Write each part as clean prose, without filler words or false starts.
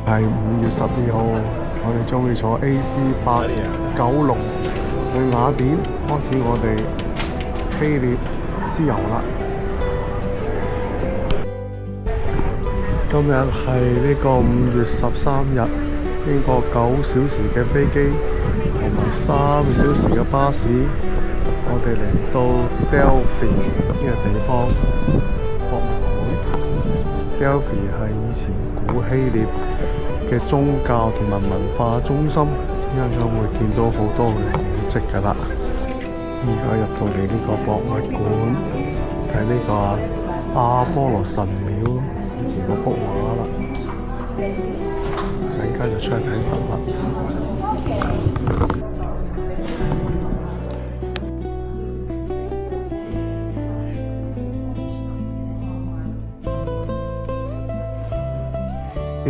係5月12號，我哋將會坐 AC896去雅典，開始我哋希臘之遊啦。今日係呢個5月13日，經過9小時嘅飛機同埋3小時嘅巴士，我哋嚟到 Delphi 呢個地方博物館。Delphi 係以前古希臘嘅宗教同埋文化中心，一陣間會見到好多嘅古蹟㗎啦。而家入到嚟呢個博物館，睇呢個阿波羅神廟以前嗰幅畫啦。陣間就出去睇實物。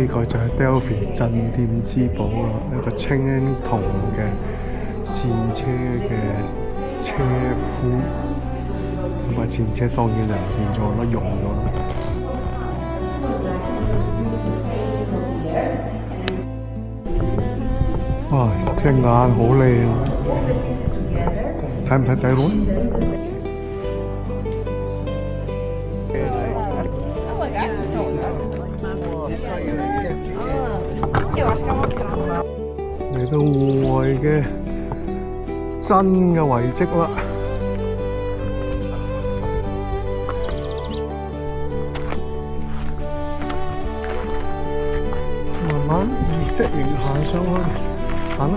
呢個就係 Delphi 鎮店之寶啦，一個青銅嘅戰車嘅車夫，咁啊戰車當然就唔見咗啦，溶咗啦。哇！隻眼好靚，睇唔睇底落？嚟到戶外嘅真嘅遺跡啦！慢慢意識形行上去，行啦！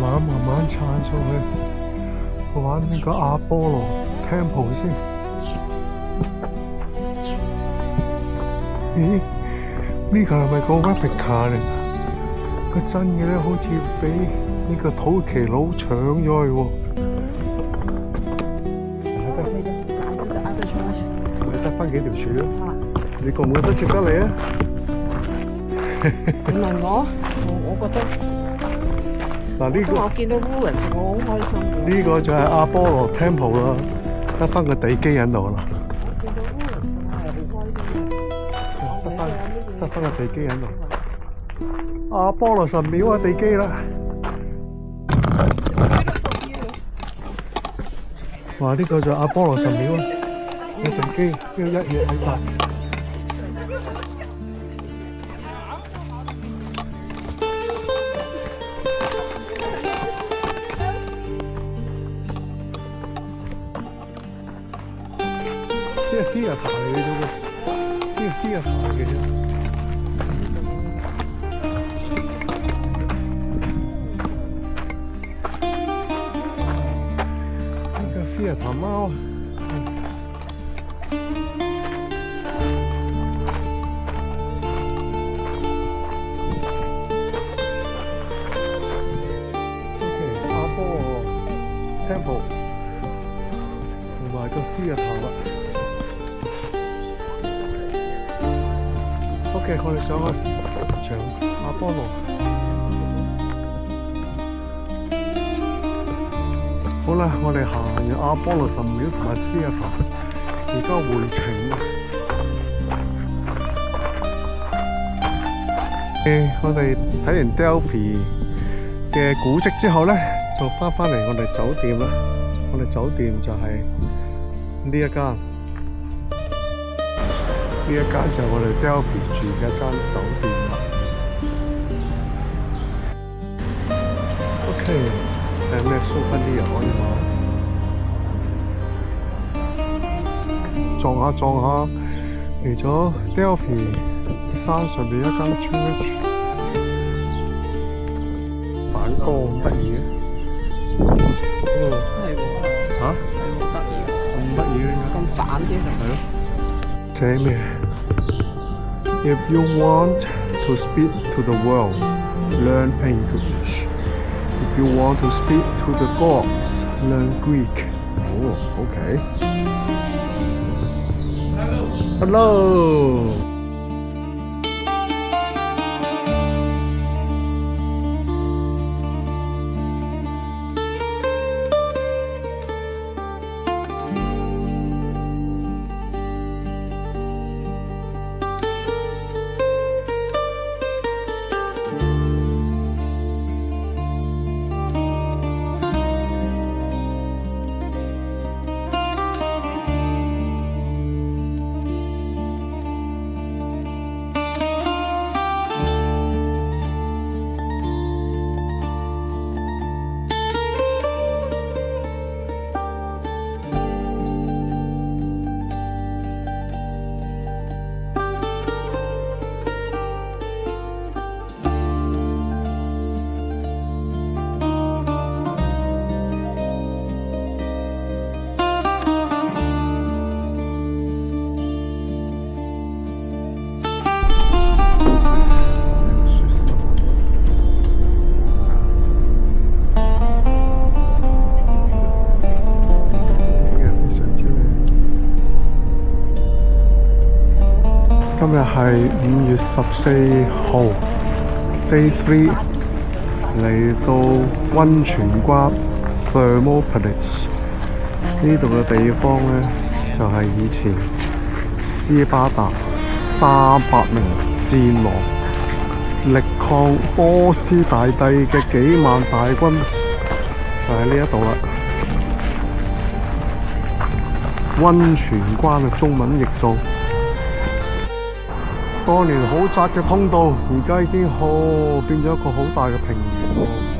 慢慢撐上去，玩呢個阿波羅 Temple 先。咦？呢個係咪個 replica 嚟？個真嘅咧，好似俾呢個土耳其佬搶咗去喎。你得翻幾條柱啊？你覺唔覺得值得嚟啊？唔問我覺得嗱呢個我見到烏人食，我好開心。呢個就係阿波羅 Temple 啦，得翻個地基喺度啦。我見到烏人食，我係好開心。得翻個地基喺度。阿波羅神廟啊，地基啦！哇！呢個就係阿波羅神廟啊，個地基呢個一嘢喺度。呢個 theatre 嚟嘅啫喎，呢個 theatre 嚟嘅啫。呢個 theatre 貓。OK， 阿波羅 Temple 同埋個 theatre 啦。OK， 我哋上去場阿波羅。好啦，我哋行完阿波羅神廟同埋 theatre， 而家回程啦。我哋睇完 Delphi 嘅古蹟之後咧，就翻嚟我哋酒店啦。我哋酒店就係呢一間。呢一間就係我哋 Delphi 住嘅一間酒店啦。OK， 睇咩 souvenir 可以買？撞下，嚟咗 Delphi 山上邊一間 church， 反光咁得意嘅。係喎。嚇？係喎，得意。咁得意嘅？咁反啲係。係咯。寫咩 ？If you want to speak to the world, learn English. If you want to speak to the gods, learn Greek. Oh, okay. Hello. 日係5月14號 Day 3，嚟到溫泉關 Thermopylae 呢度嘅地方呢，就係以前斯巴達300名戰狼力抗波斯大帝嘅幾萬大軍，就喺呢一度啦。溫泉關嘅中文譯做，當年好窄嘅通道，而家已經變咗一個好大嘅平原。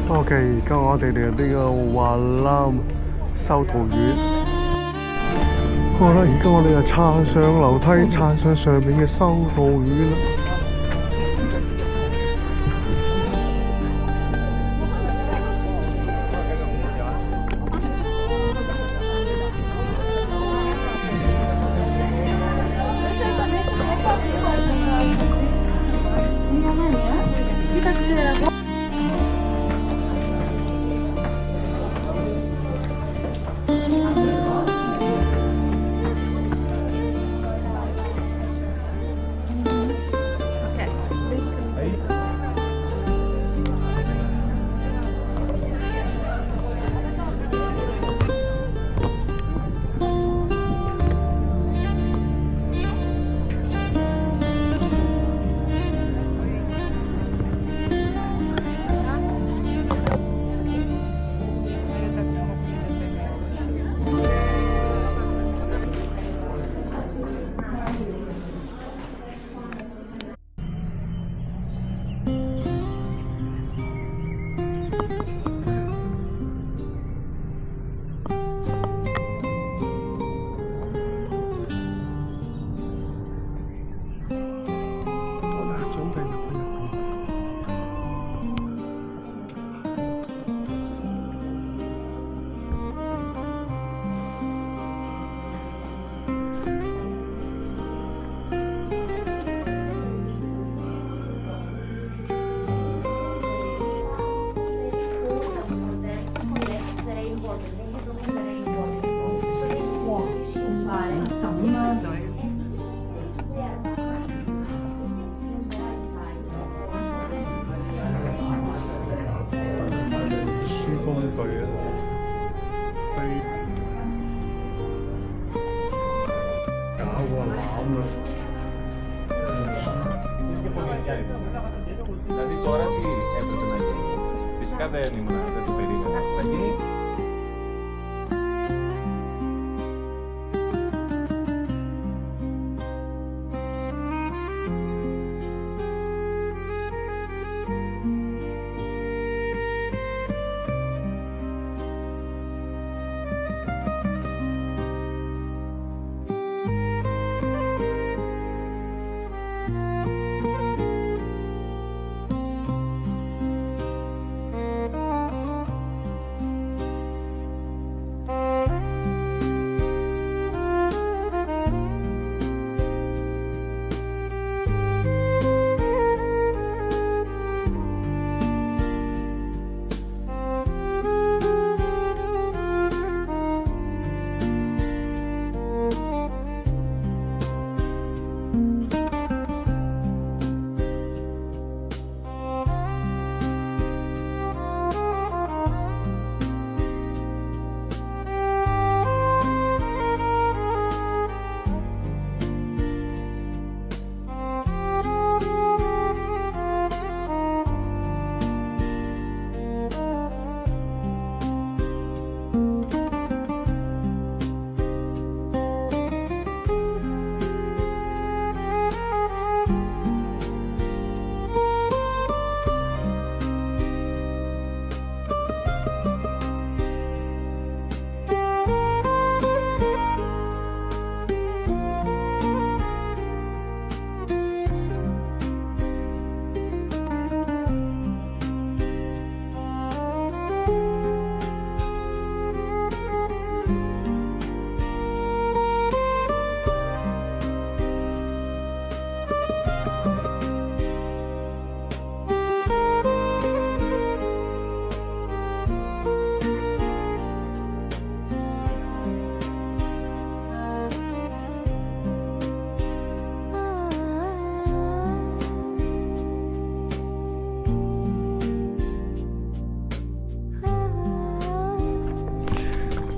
OK， 而家我哋嚟呢個華南修道院。好啦，而家我哋就撐上樓梯，撐上上面嘅修道院啦。Tadi sore sih pesen aja. Fiska ada yang mana? Ada di Peringan. Lagi nih.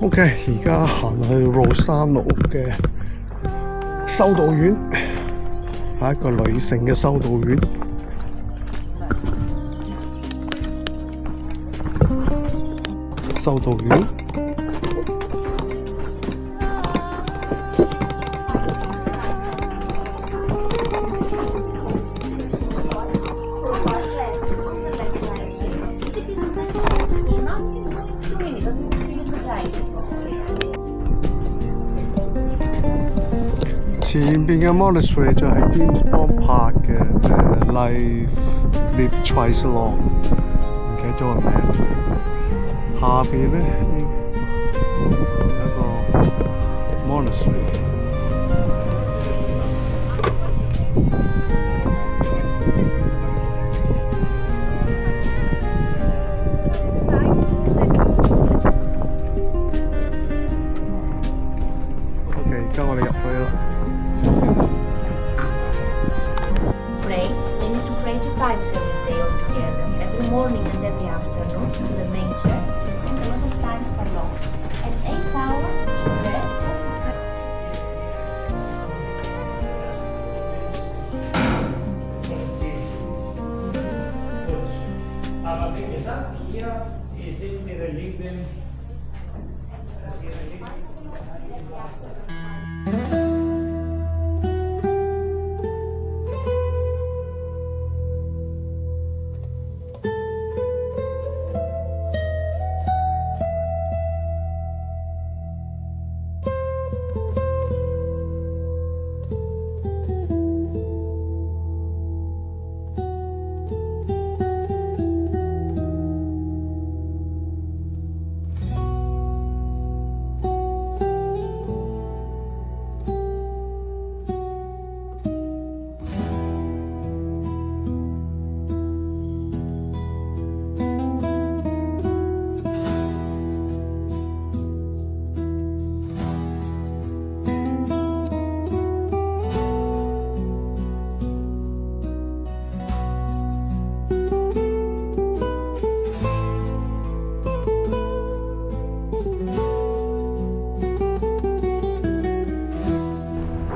OK， 而家行去羅山路嘅修道院，係一個女性嘅修道院。修道院。前邊嘅 monastery 就係 James Bond 拍嘅Live Twice Long， 唔記得咗個名。下邊咧有一個 monastery。OK， 而家我哋入去啦。Pray, they need to pray 2 times every day altogether, every morning and every afternoon in the main church, and a lot of times alone, and 8 hours to rest. Aber wie gesagt, hier sind die Reliquien.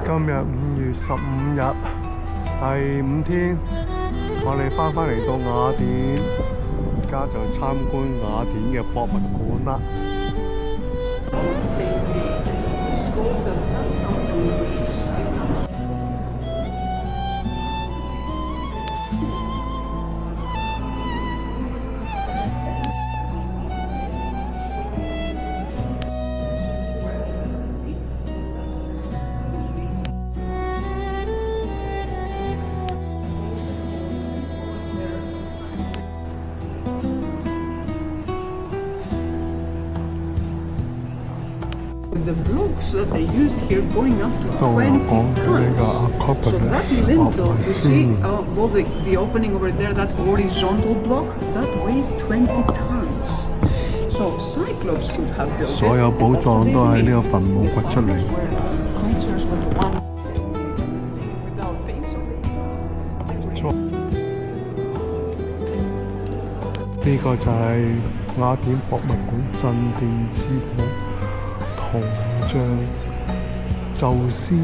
今日5月15日，第5天，我哋翻嚟到雅典，而家就參觀雅典嘅博物館啦。The blocks that they used here going up to 20 tons. So that lintel, you see, well, the opening over there, that horizontal block, that weighs 20 tons. So Cyclops could have built it. 所有寶藏都喺呢個墳墓掘出嚟。Concerts with one without things on it. 錯，呢個就係雅典博物館鎮殿之寶。銅像，宙斯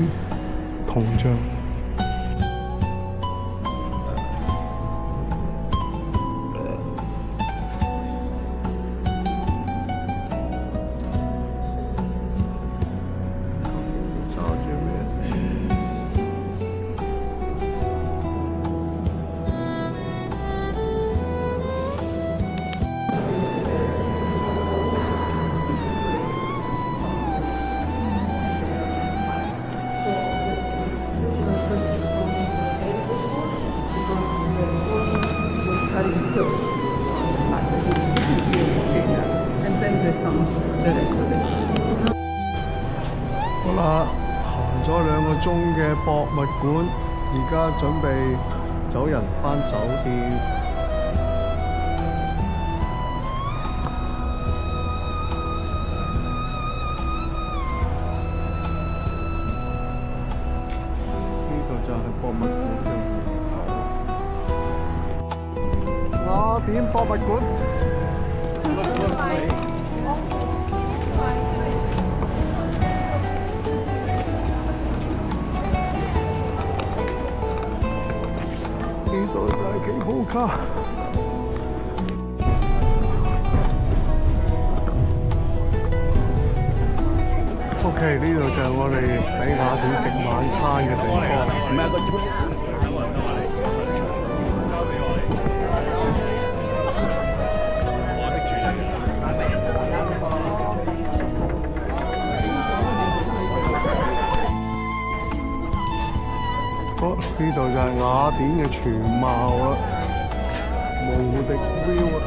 銅像。好啦，行咗2個鐘嘅博物館，而家準備走人返酒店。呢個就係博物館嘅門口。雅典博物館。度就係幾好卡。OK， 呢度就係我哋喺雅典食晚餐嘅地方。呢度就係雅典嘅全貌啦，無敵 view 啊！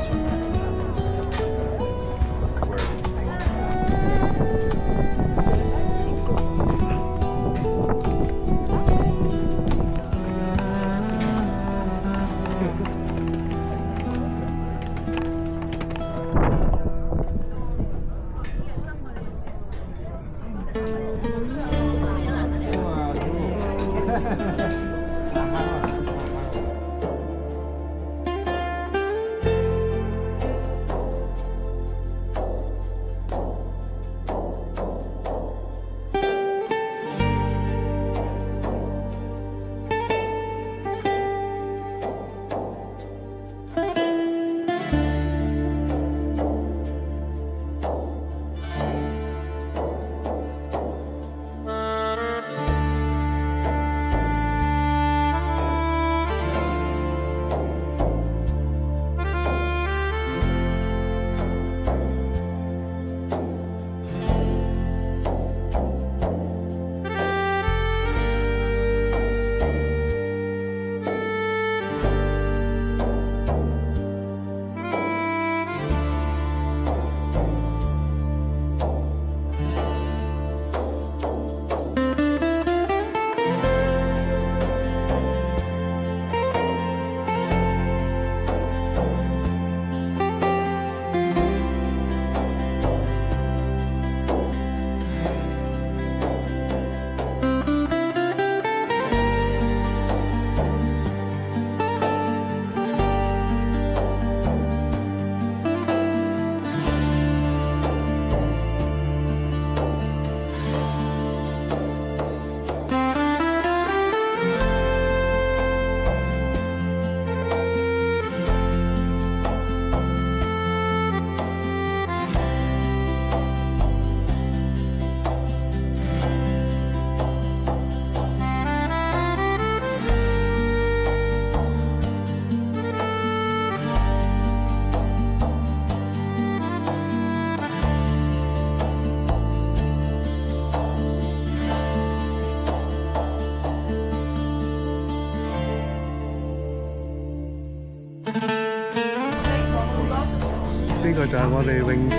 呢個就係我哋泳池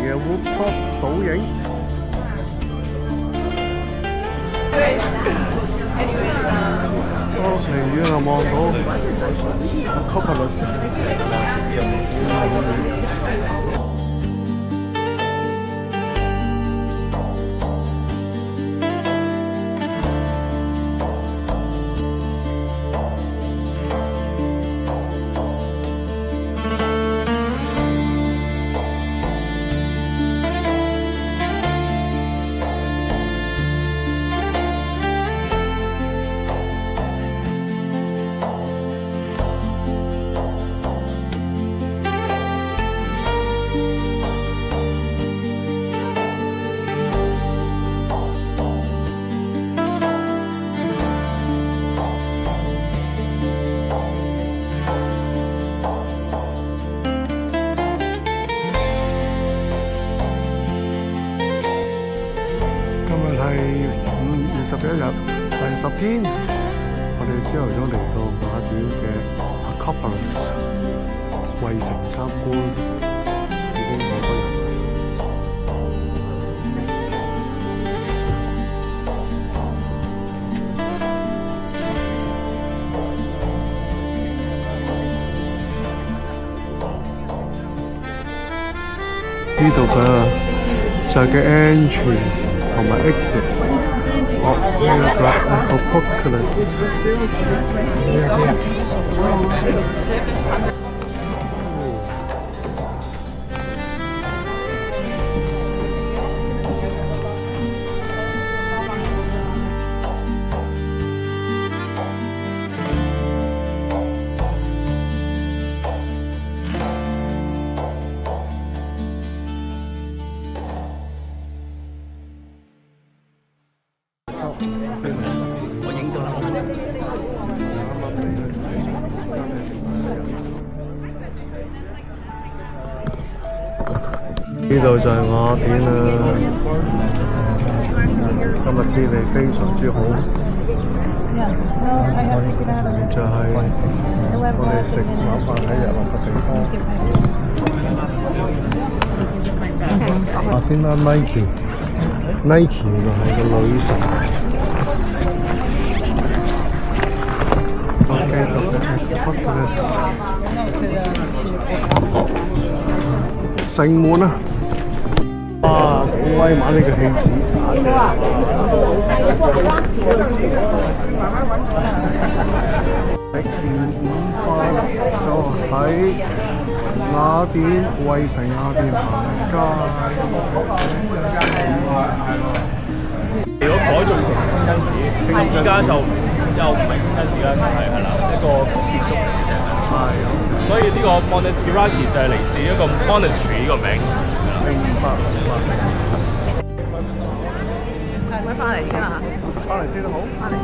嘅 rooftop 倒影。離遠就望到 Acropolis。5月21日，第10天，我哋朝頭早嚟到雅典嘅 Acropolis 衛城參觀，已經好多人。呢度嘅就係嘅 entry 同埋 exit。Acropolis。呢度就係雅典啦，今日天氣非常之好，就係我哋食晚飯喺日落嘅地方。雅典啦 Nike 原來係個女神。城門啊！哇，幾威猛呢個氣勢！食完午飯就喺雅典衛城雅典行街。如果改造成清真寺，而家就又唔係清真寺啦，係啦一個建築嚟嘅啫。係。所以呢個 Monastiraki 就係嚟自一個 monastery 呢個名。明白。係咪翻嚟先啦？翻嚟先都好。翻嚟先。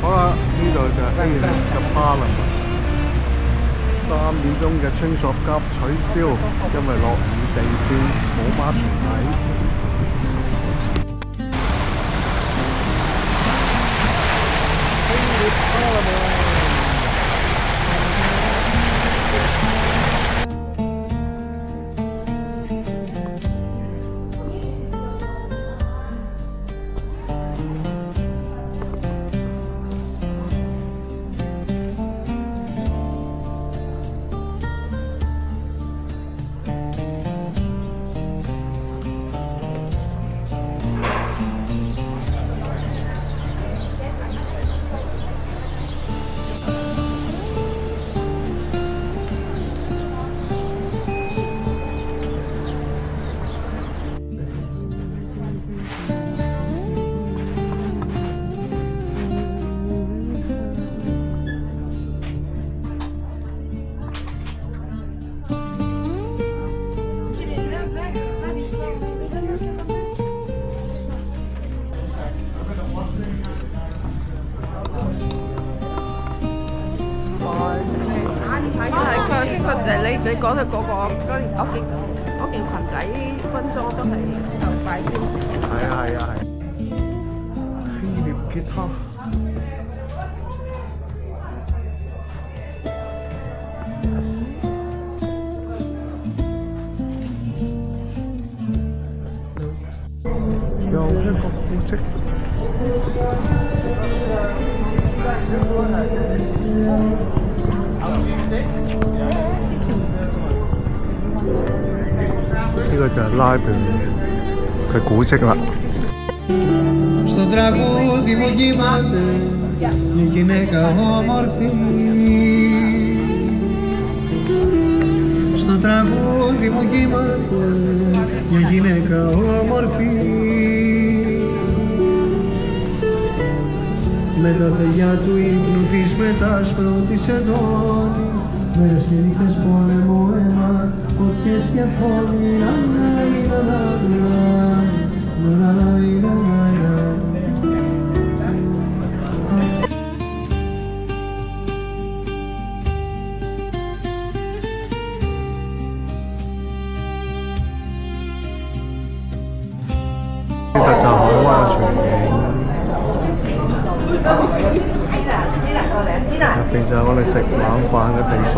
好啦，呢度就係 A 嘅巴林，3點鐘嘅清索急取消，因為落雨地線冇馬場睇。你講到嗰件裙仔分裝都係就快啲。係。希臘吉他。又一個古蹟。呢個就係拉比嘅古蹟啦。Στο τραγούδι μου κοιμάται μια γυναίκα όμορφη. Στο τραγούδι μου κοιμάται μια γυναίκα όμορφη. Με τα θεριά του ύπνου της, με τ' άσπρο της εντώνει, μέρες και νύχτες πόλεμο αίμα, φωτιές και φόνοι.其實就海灣全景，入邊就係我哋食晚飯嘅地方。